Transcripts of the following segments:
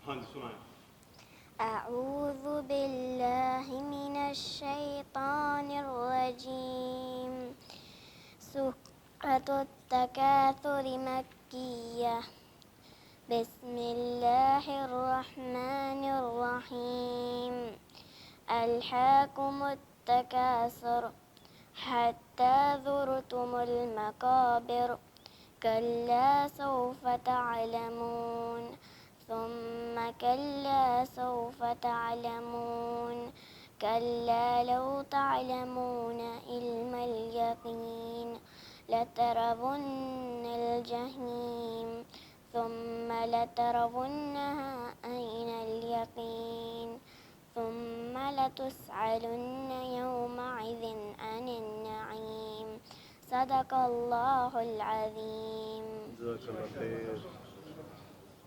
हाँ जी सुनाएं। अऊज़ु बिल्लाहि मिनश शैतानिर रजीम। सूरतुत तकासुर मक्किय्यह। बिस्मिल्लाहिर रहमानिर रहीम। अल्हाकुमुत तकासुर हत्ता ज़ुरतुमुल मक़ाबिर। कल्ला सौफ तअलमून ثم كلا سوف تعلمون كلا لو تعلمون علم اليقين لترون الجحيم ثم لترونها عين اليقين ثم لتسألن يومئذ عن النعيم صدق الله العظيم।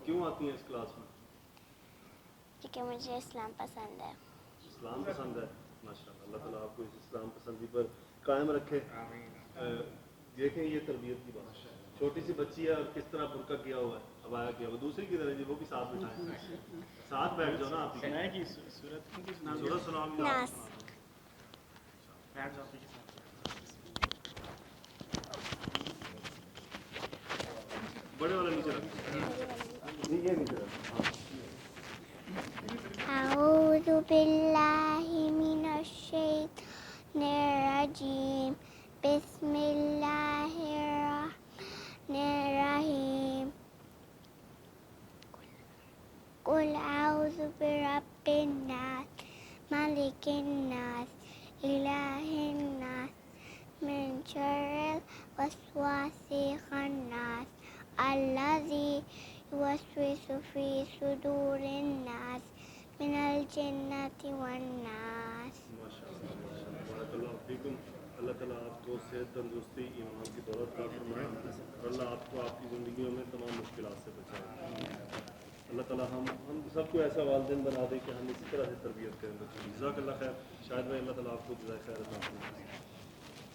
क्यों आती हैं इस क्लास में? क्योंकि मुझे इस्लाम पसंद है। इस्लाम पसंद है, माशाअल्लाह। अल्लाह ताला आपको इस इस्लाम पसंदी पर कायम रखे। देखें ये तरबियत की बात, छोटी सी बच्ची है और किस तरह बुर्का किया हुआ है, अबाया किया हुआ, दूसरी की तरह जी वो भी साथ बिठाएं, साथ बैठ जाओ ना। आप सूरत सुनाओ। बड़े वाला नीचे रखो, ये नीचे रखो। अऊज़ु बिल्लाहि मिनश शैतानिर रजीम। बिस्मिल्लाहिर रहमानिर रहीम। कुल अऊज़ु बिरब्बिन नास मलिकिन नास इलाहिन नास मिन शर्रिल वस्वासिल खन्नास अल्लज़ी युवस्विसु फ़ी सुदूरिन नास मिनल जिन्नति वन नास। अल्लाह ताला आपको सेहत, तंदुरुस्ती, ईमान की दौलत अता फरमाए और अल्लाह आपको आपकी ज़िंदगियों में तमाम मुश्किलात से बचाए। अल्लाह ताला हम सबको ऐसा वालिदैन बना दे कि हम इसी तरह से तरबियत करें बच्चों की। जज़ाकल्लाह खैर। शायद मैं अल्लाह ताला आपको जज़ाए खैर अता फरमाए।